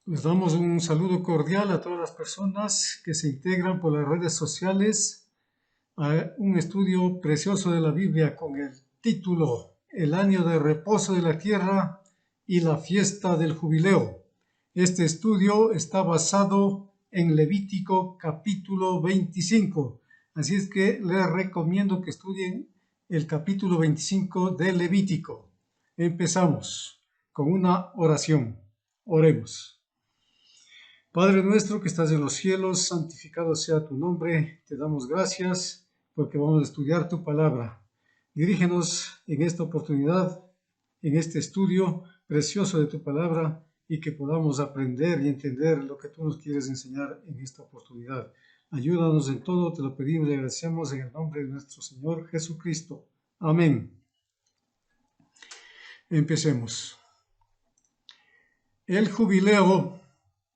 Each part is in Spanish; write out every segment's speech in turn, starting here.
Les damos un saludo cordial a todas las personas que se integran por las redes sociales a un estudio precioso de la Biblia con el título El año de reposo de la tierra y la fiesta del jubileo. Este estudio está basado en Levítico capítulo 25. Así es que les recomiendo que estudien el capítulo 25 de Levítico. Empezamos con una oración. Oremos. Padre nuestro que estás en los cielos, santificado sea tu nombre. Te damos gracias porque vamos a estudiar tu palabra. Dirígenos en esta oportunidad, en este estudio precioso de tu palabra y que podamos aprender y entender lo que tú nos quieres enseñar en esta oportunidad. Ayúdanos en todo, te lo pedimos y agradecemos en el nombre de nuestro Señor Jesucristo. Amén. Empecemos. El jubileo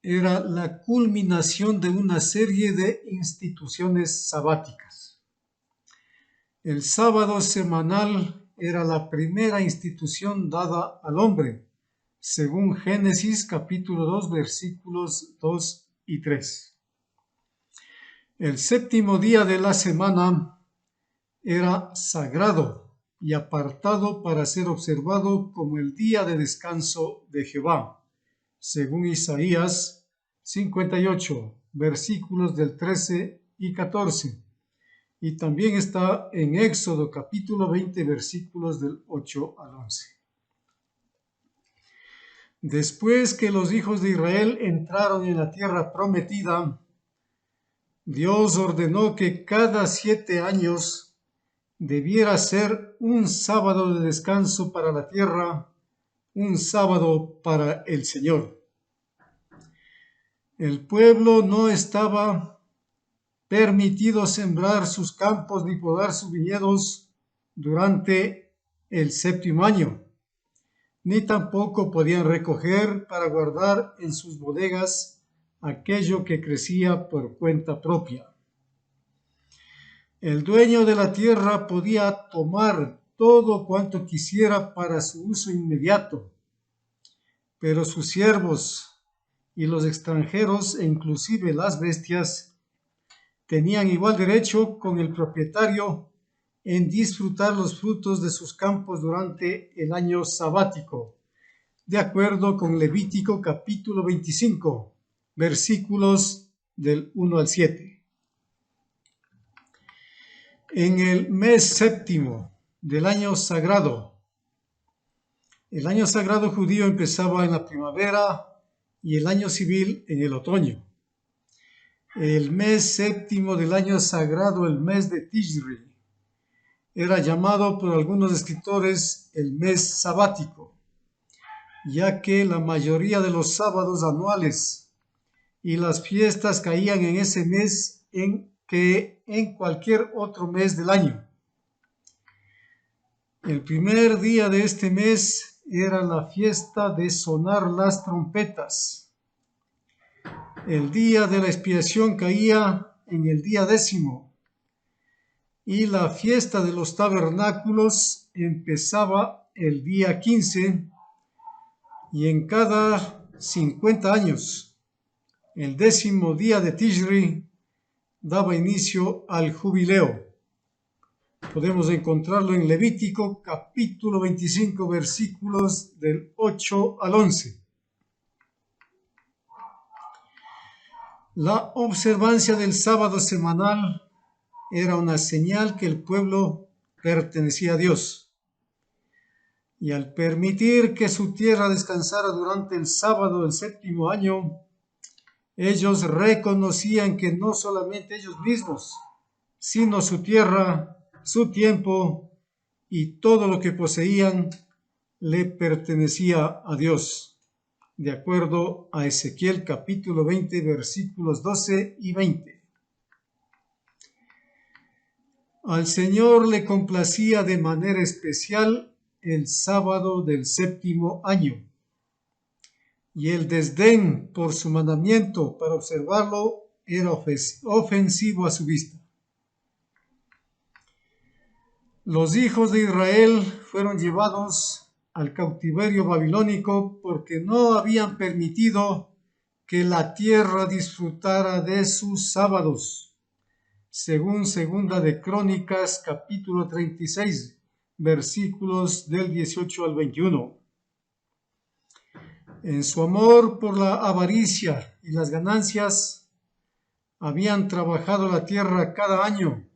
era la culminación de una serie de instituciones sabáticas. El sábado semanal era la primera institución dada al hombre, según Génesis capítulo 2 versículos 2 y 3. El séptimo día de la semana era sagrado y apartado para ser observado como el día de descanso de Jehová, según Isaías 58, versículos del 13 y 14. Y también está en Éxodo capítulo 20, versículos del 8 al 11. Después que los hijos de Israel entraron en la tierra prometida, Dios ordenó que cada 7 años debiera ser un sábado de descanso para la tierra, un sábado para el Señor. El pueblo no estaba permitido sembrar sus campos ni podar sus viñedos durante el séptimo año, ni tampoco podían recoger para guardar en sus bodegas aquello que crecía por cuenta propia. El dueño de la tierra podía tomar todo cuanto quisiera para su uso inmediato, pero sus siervos y los extranjeros e inclusive las bestias tenían igual derecho con el propietario en disfrutar los frutos de sus campos durante el año sabático, de acuerdo con Levítico capítulo 25, versículos del 1 al 7. En el mes séptimo del año sagrado, el año sagrado judío empezaba en la primavera y el año civil en el otoño. El mes séptimo del año sagrado, el mes de Tishri, era llamado por algunos escritores el mes sabático, ya que la mayoría de los sábados anuales y las fiestas caían en ese mes que en cualquier otro mes del año. El primer día de este mes era la fiesta de sonar las trompetas. El día de la expiación caía en el día 10º y la fiesta de los tabernáculos empezaba el día 15 y en cada 50 años, el 10º día de Tishri daba inicio al jubileo. Podemos encontrarlo en Levítico capítulo 25 versículos del 8 al 11. La observancia del sábado semanal era una señal que el pueblo pertenecía a Dios. Y al permitir que su tierra descansara durante el sábado del séptimo año, ellos reconocían que no solamente ellos mismos, sino su tierra, su tiempo y todo lo que poseían le pertenecía a Dios, de acuerdo a Ezequiel capítulo 20, versículos 12 y 20. Al Señor le complacía de manera especial el sábado del séptimo año, y el desdén por su mandamiento para observarlo era ofensivo a su vista. Los hijos de Israel fueron llevados al cautiverio babilónico porque no habían permitido que la tierra disfrutara de sus sábados, según segunda de Crónicas, capítulo 36, versículos del 18 al 21. En su amor por la avaricia y las ganancias, habían trabajado la tierra cada año,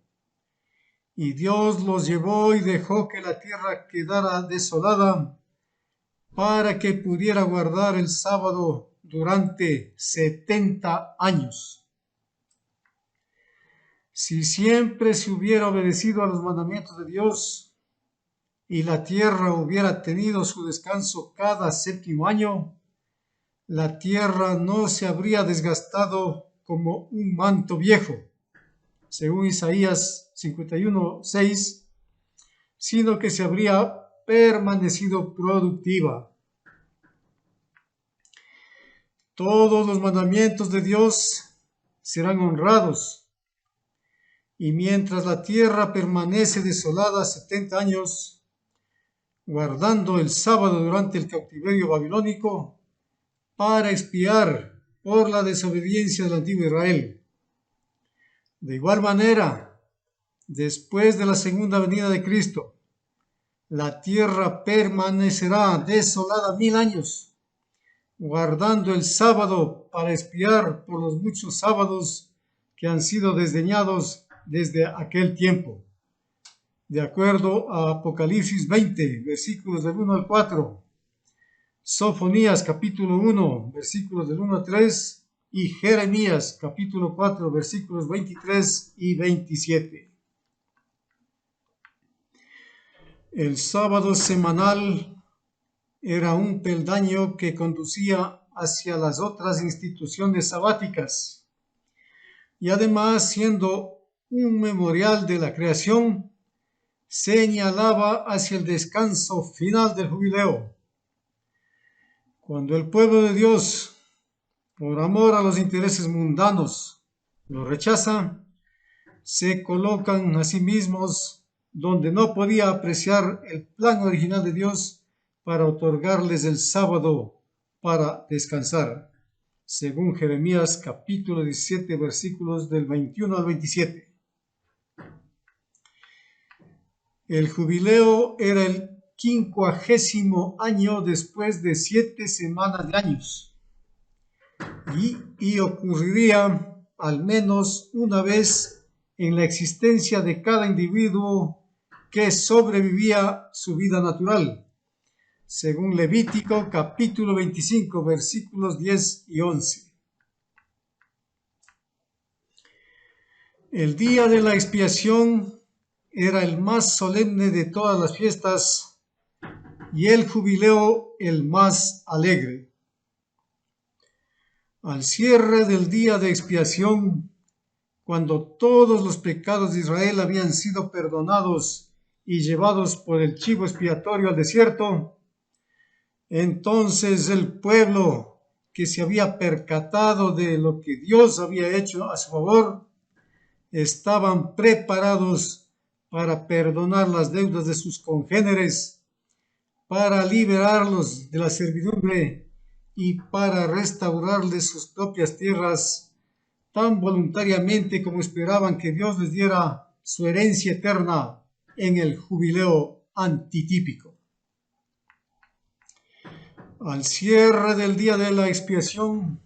y Dios los llevó y dejó que la tierra quedara desolada para que pudiera guardar el sábado durante 70 años. Si siempre se hubiera obedecido a los mandamientos de Dios y la tierra hubiera tenido su descanso cada séptimo año, la tierra no se habría desgastado como un manto viejo, según Isaías 51:6, sino que se habría permanecido productiva. Todos los mandamientos de Dios serán honrados, y mientras la tierra permanece desolada 70 años, guardando el sábado durante el cautiverio babilónico, para expiar por la desobediencia del antiguo Israel. De igual manera, después de la segunda venida de Cristo, la tierra permanecerá desolada 1000 años, guardando el sábado para expiar por los muchos sábados que han sido desdeñados desde aquel tiempo. De acuerdo a Apocalipsis 20, versículos del 1 al 4, Sofonías capítulo 1, versículos del 1 al 3 y Jeremías capítulo 4, versículos 23 y 27. El sábado semanal era un peldaño que conducía hacia las otras instituciones sabáticas, y además, siendo un memorial de la creación, señalaba hacia el descanso final del jubileo. Cuando el pueblo de Dios, por amor a los intereses mundanos, lo rechaza, se colocan a sí mismos donde no podía apreciar el plan original de Dios para otorgarles el sábado para descansar, según Jeremías capítulo 17, versículos del 21 al 27. El jubileo era el 50º año después de 7 semanas de años, y ocurriría al menos una vez en la existencia de cada individuo que sobrevivía su vida natural, según Levítico capítulo 25, versículos 10 y 11. El día de la expiación era el más solemne de todas las fiestas y el jubileo el más alegre. Al cierre del día de expiación, cuando todos los pecados de Israel habían sido perdonados y llevados por el chivo expiatorio al desierto, entonces el pueblo que se había percatado de lo que Dios había hecho a su favor, estaban preparados para perdonar las deudas de sus congéneres, para liberarlos de la servidumbre y para restaurarles sus propias tierras tan voluntariamente como esperaban que Dios les diera su herencia eterna en el jubileo antitípico. Al cierre del día de la expiación,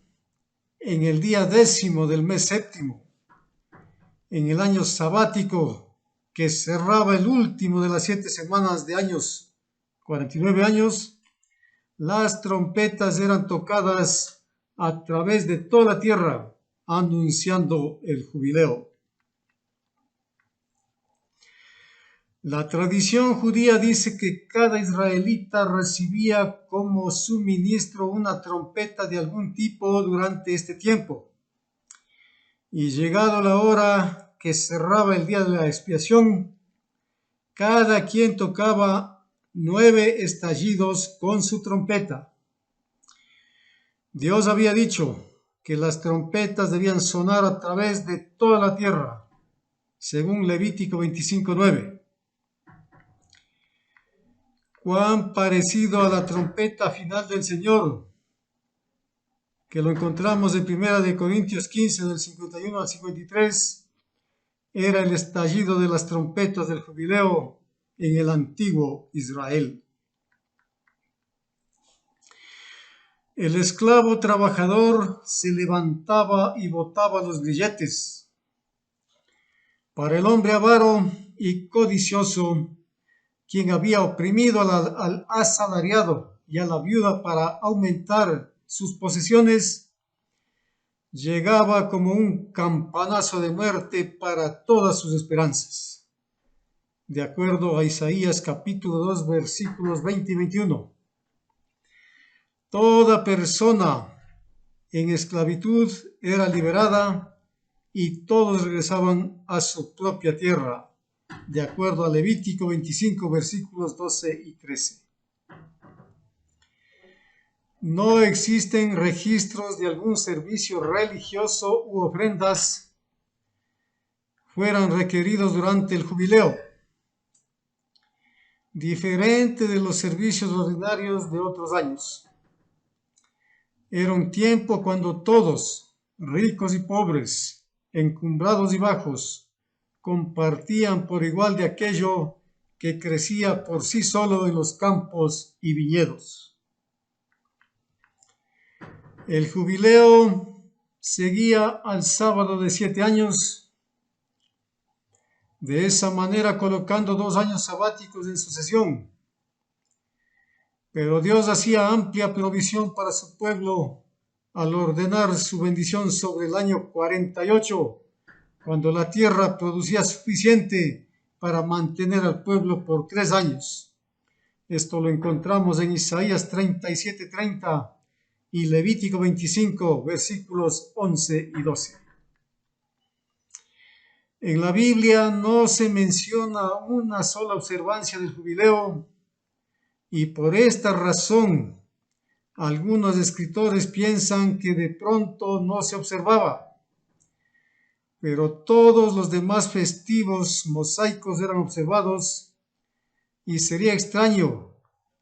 en el día 10º del mes séptimo, en el año sabático que cerraba el último de las 7 semanas de años, 49 años, las trompetas eran tocadas a través de toda la tierra, anunciando el jubileo. La tradición judía dice que cada israelita recibía como suministro una trompeta de algún tipo durante este tiempo. Y llegado la hora que cerraba el día de la expiación, cada quien tocaba 9 estallidos con su trompeta. Dios había dicho que las trompetas debían sonar a través de toda la tierra, según Levítico 25:9. Cuán parecido a la trompeta final del Señor que lo encontramos en 1 Corintios 15, del 51 al 53, era el estallido de las trompetas del jubileo en el antiguo Israel. El esclavo trabajador se levantaba y botaba los grilletes. Para el hombre avaro y codicioso, quien había oprimido al asalariado y a la viuda para aumentar sus posesiones, llegaba como un campanazo de muerte para todas sus esperanzas. De acuerdo a Isaías capítulo 2, versículos 20 y 21. Toda persona en esclavitud era liberada y todos regresaban a su propia tierra, de acuerdo a Levítico 25, versículos 12 y 13. No existen registros de algún servicio religioso u ofrendas fueran requeridos durante el jubileo, diferente de los servicios ordinarios de otros años. Era un tiempo cuando todos, ricos y pobres, encumbrados y bajos, compartían por igual de aquello que crecía por sí solo en los campos y viñedos. El jubileo seguía al sábado de 7 años, de esa manera colocando 2 años sabáticos en sucesión. Pero Dios hacía amplia provisión para su pueblo al ordenar su bendición sobre el año 48, cuando la tierra producía suficiente para mantener al pueblo por 3 años. Esto lo encontramos en Isaías 37:30 y Levítico 25, versículos 11 y 12. En la Biblia no se menciona una sola observancia del jubileo y por esta razón algunos escritores piensan que de pronto no se observaba, pero todos los demás festivos mosaicos eran observados y sería extraño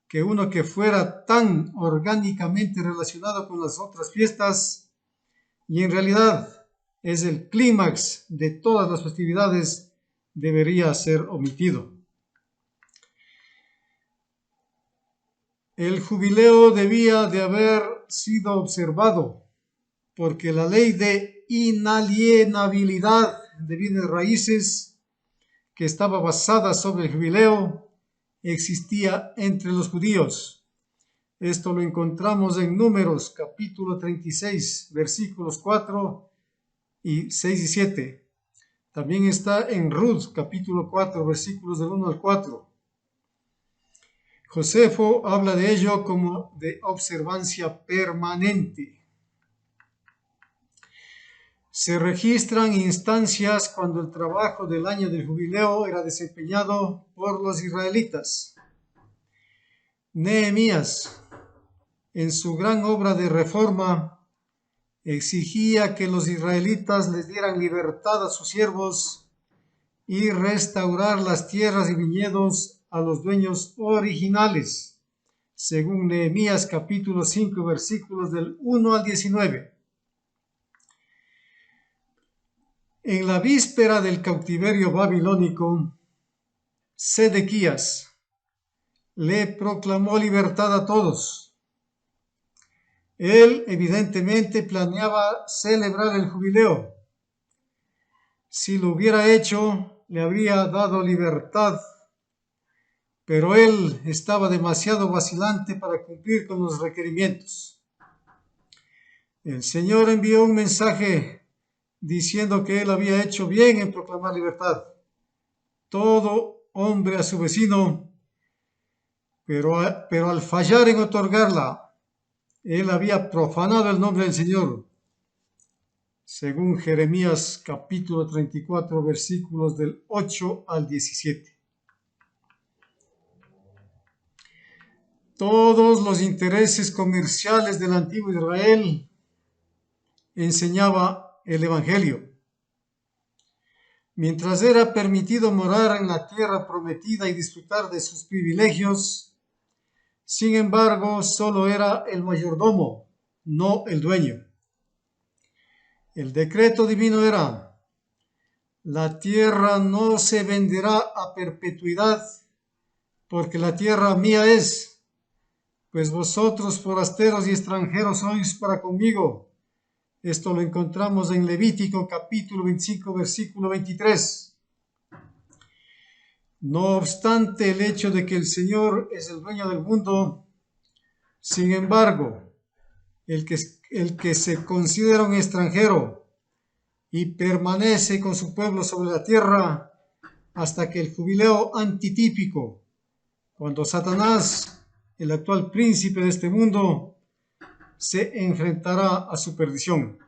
que uno que fuera tan orgánicamente relacionado con las otras fiestas y en realidad es el clímax de todas las festividades debería ser omitido. El jubileo debía de haber sido observado porque la ley de inalienabilidad de bienes raíces que estaba basada sobre el jubileo existía entre los judíos. Esto lo encontramos en Números capítulo 36, versículos 4 y 6 y 7. También está en Ruth capítulo 4, versículos del 1 al 4. Josefo habla de ello como de observancia permanente. Se registran instancias cuando el trabajo del año del jubileo era desempeñado por los israelitas. Nehemías, en su gran obra de reforma, exigía que los israelitas les dieran libertad a sus siervos y restaurar las tierras y viñedos a los dueños originales, según Nehemías capítulo 5, versículos del 1 al 19. En la víspera del cautiverio babilónico, Sedequías le proclamó libertad a todos. Él evidentemente planeaba celebrar el jubileo. Si lo hubiera hecho, le habría dado libertad, pero él estaba demasiado vacilante para cumplir con los requerimientos. El Señor envió un mensaje diciendo que él había hecho bien en proclamar libertad. Todo hombre a su vecino, pero al fallar en otorgarla, él había profanado el nombre del Señor, según Jeremías capítulo 34, versículos del 8 al 17. Todos los intereses comerciales del antiguo Israel enseñaba el Evangelio. Mientras era permitido morar en la tierra prometida y disfrutar de sus privilegios, sin embargo, solo era el mayordomo no el dueño. El decreto divino era: la tierra no se venderá a perpetuidad, porque la tierra mía es, pues vosotros forasteros y extranjeros sois para conmigo. Esto lo encontramos en Levítico capítulo 25, versículo 23. No obstante el hecho de que el Señor es el dueño del mundo, sin embargo, el que se considera un extranjero y permanece con su pueblo sobre la tierra hasta que el jubileo antitípico, cuando Satanás, el actual príncipe de este mundo, se enfrentará a su perdición.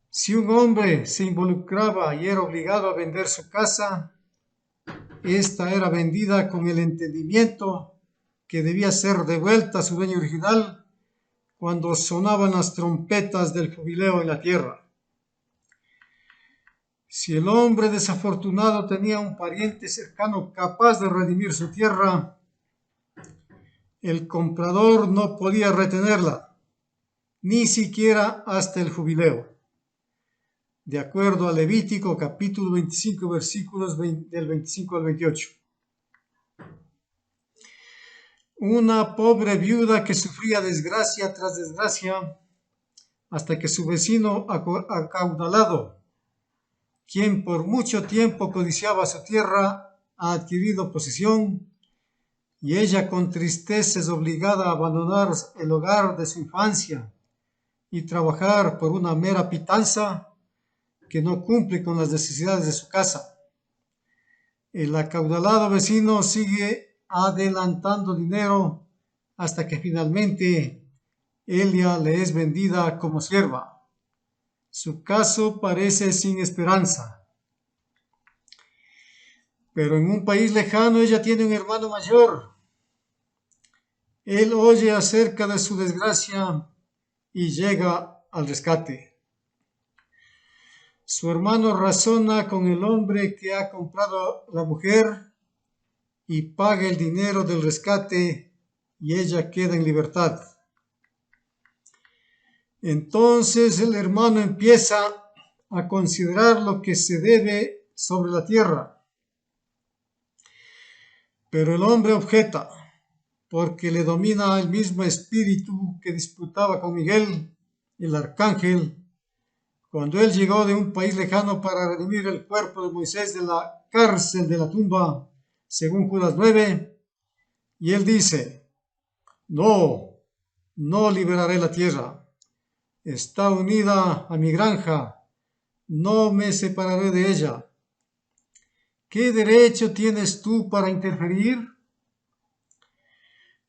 Si un hombre se involucraba y era obligado a vender su casa, esta era vendida con el entendimiento que debía ser devuelta a su dueño original cuando sonaban las trompetas del jubileo en la tierra. Si el hombre desafortunado tenía un pariente cercano capaz de redimir su tierra, el comprador no podía retenerla, ni siquiera hasta el jubileo. De acuerdo a Levítico capítulo 25, versículos del 25 al 28. Una pobre viuda que sufría desgracia tras desgracia hasta que su vecino acaudalado, quien por mucho tiempo codiciaba su tierra, ha adquirido posesión, y ella con tristeza es obligada a abandonar el hogar de su infancia y trabajar por una mera pitanza que no cumple con las necesidades de su casa. El acaudalado vecino sigue adelantando dinero hasta que finalmente ella le es vendida como sierva. Su caso parece sin esperanza. Pero en un país lejano ella tiene un hermano mayor. Él oye acerca de su desgracia y llega al rescate. Su hermano razona con el hombre que ha comprado la mujer y paga el dinero del rescate y ella queda en libertad. Entonces el hermano empieza a considerar lo que se debe sobre la tierra. Pero el hombre objeta, porque le domina el mismo espíritu que disputaba con Miguel, el arcángel, cuando él llegó de un país lejano para redimir el cuerpo de Moisés de la cárcel de la tumba, según Judas 9, y él dice: no liberaré la tierra, está unida a mi granja, no me separaré de ella. ¿Qué derecho tienes tú para interferir?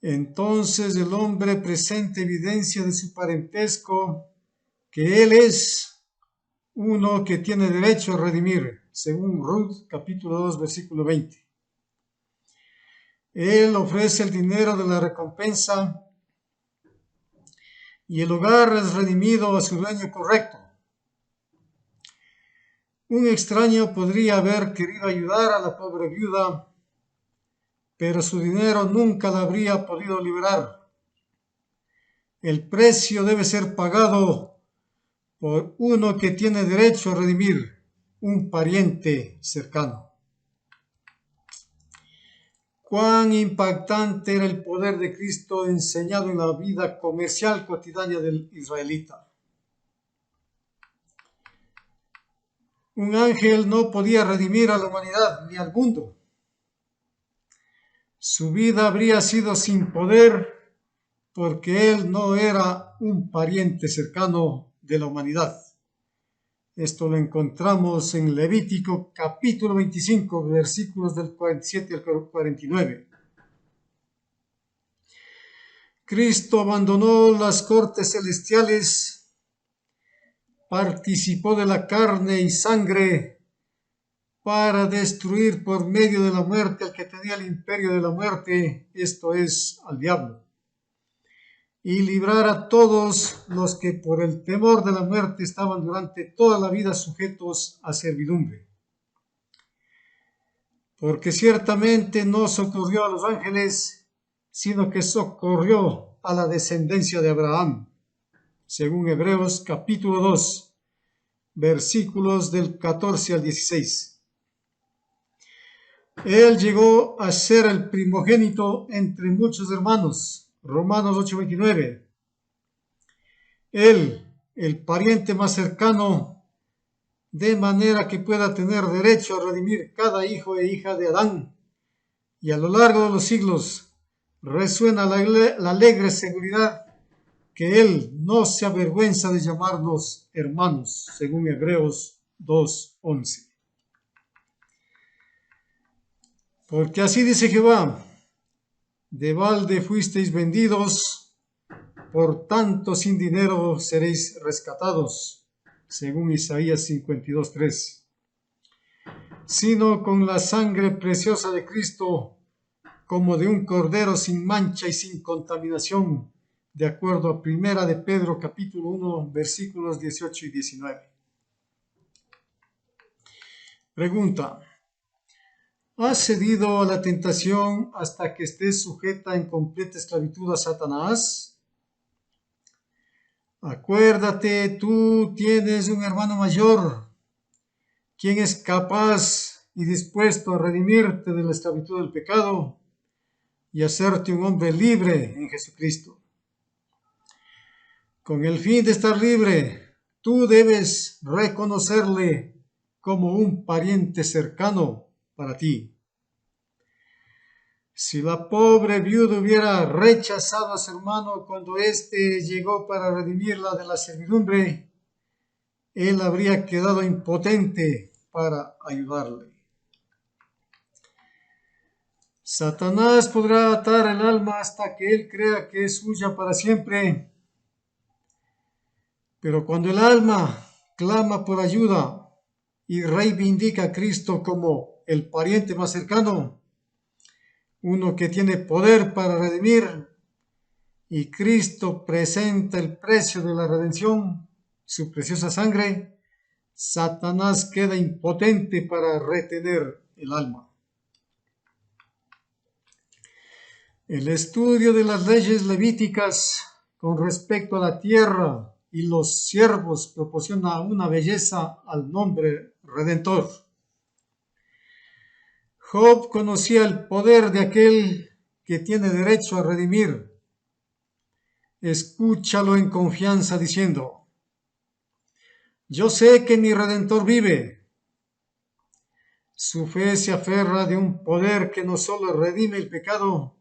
Entonces el hombre presenta evidencia de su parentesco, que él es uno que tiene derecho a redimir, según Ruth capítulo 2, versículo 20. Él ofrece el dinero de la recompensa y el hogar es redimido a su dueño correcto. Un extraño podría haber querido ayudar a la pobre viuda, pero su dinero nunca la habría podido liberar. El precio debe ser pagado por uno que tiene derecho a redimir, un pariente cercano. Cuán impactante era el poder de Cristo enseñado en la vida comercial cotidiana del israelita. Un ángel no podía redimir a la humanidad ni al mundo. Su vida habría sido sin poder porque él no era un pariente cercano de la humanidad. Esto lo encontramos en Levítico capítulo 25, versículos del 47 al 49. Cristo abandonó las cortes celestiales, participó de la carne y sangre para destruir por medio de la muerte al que tenía el imperio de la muerte, esto es, al diablo, y librar a todos los que por el temor de la muerte estaban durante toda la vida sujetos a servidumbre. Porque ciertamente no socorrió a los ángeles, sino que socorrió a la descendencia de Abraham, según Hebreos capítulo 2, versículos del 14 al 16. Él llegó a ser el primogénito entre muchos hermanos, Romanos 8:29. Él, el pariente más cercano, de manera que pueda tener derecho a redimir cada hijo e hija de Adán. Y a lo largo de los siglos resuena la alegre seguridad que Él no se avergüenza de llamarnos hermanos, según Hebreos 2:11. Porque así dice Jehová, de balde fuisteis vendidos, por tanto sin dinero seréis rescatados, según Isaías 52:3. Sino con la sangre preciosa de Cristo, como de un cordero sin mancha y sin contaminación, de acuerdo a Primera de Pedro capítulo 1, versículos 18 y 19. Pregunta: ¿has cedido a la tentación hasta que estés sujeta en completa esclavitud a Satanás? Acuérdate, tú tienes un hermano mayor, quien es capaz y dispuesto a redimirte de la esclavitud del pecado y hacerte un hombre libre en Jesucristo. Con el fin de estar libre, tú debes reconocerle como un pariente cercano para ti. Si la pobre viuda hubiera rechazado a su hermano cuando éste llegó para redimirla de la servidumbre, él habría quedado impotente para ayudarle. Satanás podrá atar el alma hasta que él crea que es suya para siempre, pero cuando el alma clama por ayuda y reivindica a Cristo como el pariente más cercano, uno que tiene poder para redimir, y Cristo presenta el precio de la redención, su preciosa sangre, Satanás queda impotente para retener el alma. El estudio de las leyes levíticas con respecto a la tierra y los siervos proporciona una belleza al nombre Redentor. Job conocía el poder de aquel que tiene derecho a redimir. Escúchalo en confianza diciendo: yo sé que mi Redentor vive. Su fe se aferra de un poder que no solo redime el pecado,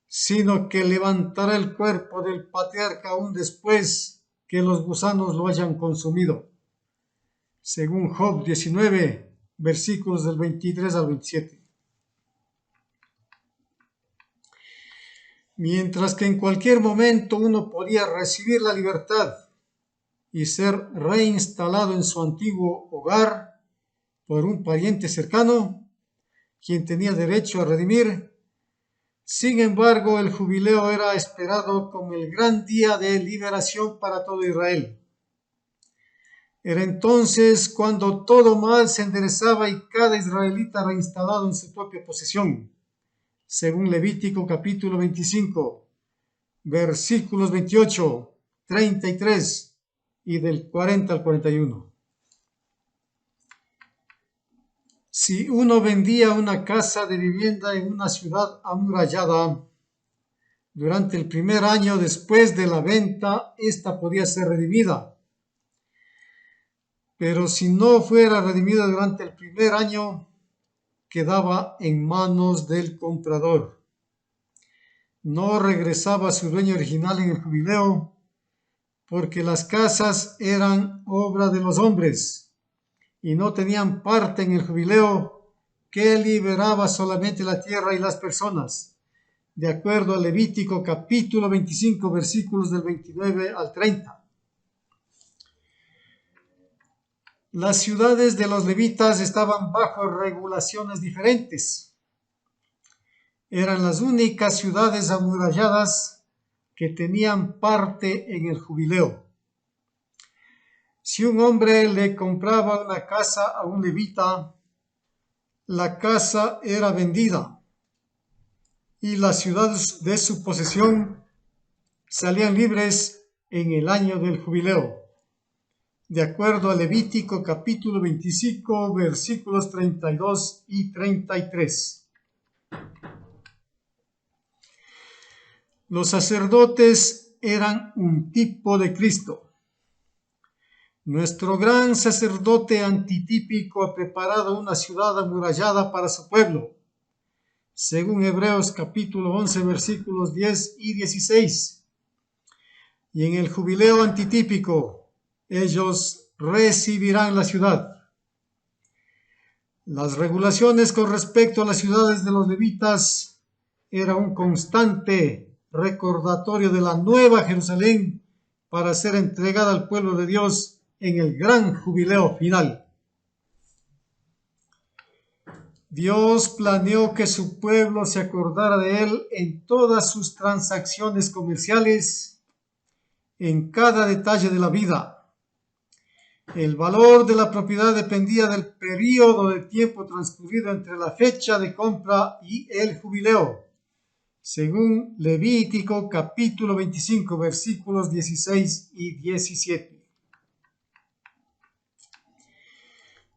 sino que levantará el cuerpo del patriarca aún después que los gusanos lo hayan consumido. Según Job 19, versículos del 23 al 27. Mientras que en cualquier momento uno podía recibir la libertad y ser reinstalado en su antiguo hogar por un pariente cercano, quien tenía derecho a redimir, sin embargo, el jubileo era esperado como el gran día de liberación para todo Israel. Era entonces cuando todo mal se enderezaba y cada israelita reinstalado en su propia posesión, según Levítico capítulo 25, versículos 28, 33 y del 40 al 41. Si uno vendía una casa de vivienda en una ciudad amurallada, durante el primer año después de la venta, esta podía ser redimida. Pero si no fuera redimida durante el primer año, quedaba en manos del comprador. No regresaba a su dueño original en el jubileo, porque las casas eran obra de los hombres y no tenían parte en el jubileo, que liberaba solamente la tierra y las personas, de acuerdo a Levítico capítulo 25, versículos del 29 al 30. Las ciudades de los levitas estaban bajo regulaciones diferentes. Eran las únicas ciudades amuralladas que tenían parte en el jubileo. Si un hombre le compraba una casa a un levita, la casa era vendida y la ciudad de su posesión salían libres en el año del jubileo, de acuerdo a Levítico capítulo 25, versículos 32 y 33. Los sacerdotes eran un tipo de Cristo. Nuestro gran sacerdote antitípico ha preparado una ciudad amurallada para su pueblo, según Hebreos capítulo 11, versículos 10 y 16. Y en el jubileo antitípico, ellos recibirán la ciudad. Las regulaciones con respecto a las ciudades de los levitas era un constante recordatorio de la nueva Jerusalén para ser entregada al pueblo de Dios en el gran jubileo final. Dios planeó que su pueblo se acordara de él en todas sus transacciones comerciales, en cada detalle de la vida. El valor de la propiedad dependía del período de tiempo transcurrido entre la fecha de compra y el jubileo, según Levítico capítulo 25, versículos 16 y 17.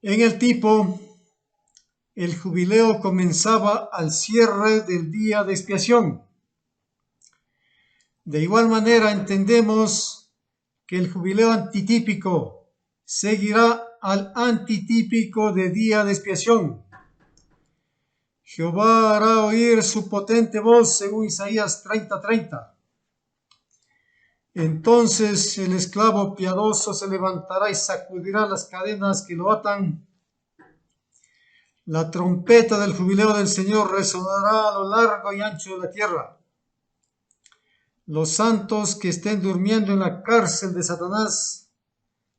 En el tipo, el jubileo comenzaba al cierre del día de expiación. De igual manera, entendemos que el jubileo antitípico seguirá al antitípico de día de expiación. Jehová hará oír su potente voz, según Isaías 30:30. Entonces el esclavo piadoso se levantará y sacudirá las cadenas que lo atan. La trompeta del jubileo del Señor resonará a lo largo y ancho de la tierra. Los santos que estén durmiendo en la cárcel de Satanás,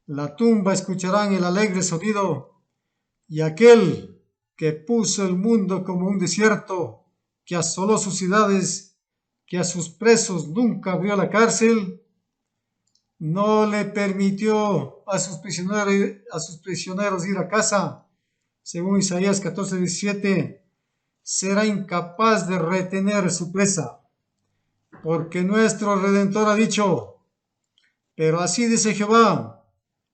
la tumba, escucharán el alegre sonido, y aquel que puso el mundo como un desierto, que asoló sus ciudades, que a sus presos nunca abrió la cárcel, no le permitió a sus prisioneros ir a casa, según Isaías 14:17, será incapaz de retener su presa, porque nuestro Redentor ha dicho: pero así dice Jehová,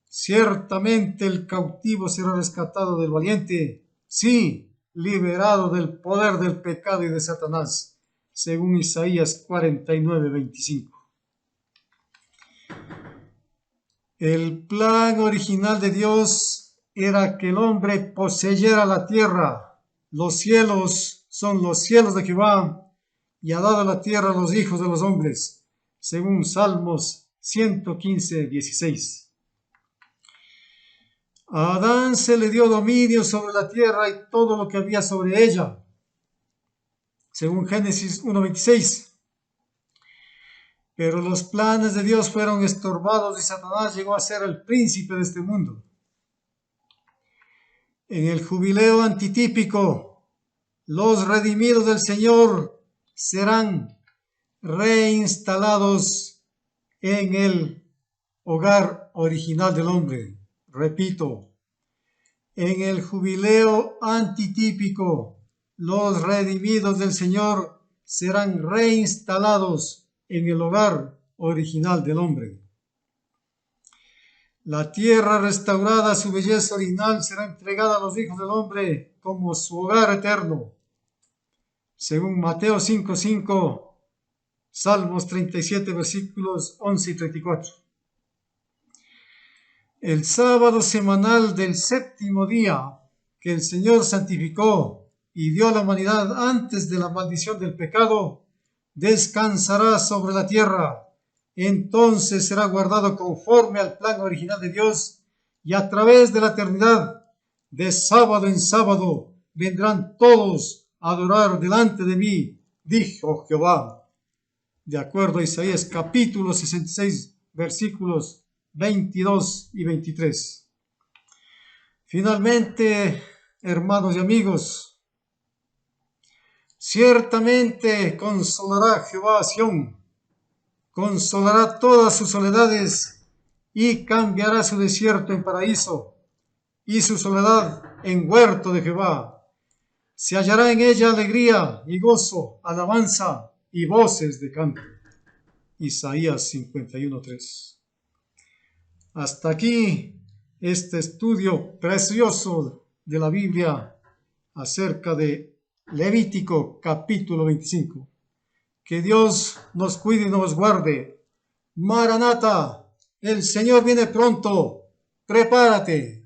ciertamente el cautivo será rescatado del valiente, sí, liberado del poder del pecado y de Satanás, según Isaías 49:25. El plan original de Dios era que el hombre poseyera la tierra. Los cielos son los cielos de Jehová, y ha dado la tierra a los hijos de los hombres, según Salmos 115:16. A Adán se le dio dominio sobre la tierra y todo lo que había sobre ella, según Génesis 1:26. Pero los planes de Dios fueron estorbados y Satanás llegó a ser el príncipe de este mundo. En el jubileo antitípico, los redimidos del Señor serán reinstalados en el hogar original del hombre. Repito, en el jubileo antitípico, los redimidos del Señor serán reinstalados en el hogar original del hombre. La tierra restaurada a su belleza original será entregada a los hijos del hombre como su hogar eterno, según Mateo 5:5, Salmos 37, versículos 11 y 34. El sábado semanal del séptimo día que el Señor santificó y dio a la humanidad antes de la maldición del pecado, descansará sobre la tierra. Entonces será guardado conforme al plan original de Dios, y a través de la eternidad, de sábado en sábado, vendrán todos a adorar delante de mí, dijo Jehová. De acuerdo a Isaías capítulo 66, versículos 22 y 23. Finalmente, hermanos y amigos, ciertamente consolará Jehová a Sión, consolará todas sus soledades y cambiará su desierto en paraíso y su soledad en huerto de Jehová. Se hallará en ella alegría y gozo, alabanza y voces de canto. Isaías 51:3. Hasta aquí este estudio precioso de la Biblia acerca de Levítico capítulo 25. Que Dios nos cuide y nos guarde. Maranata, el Señor viene pronto. Prepárate.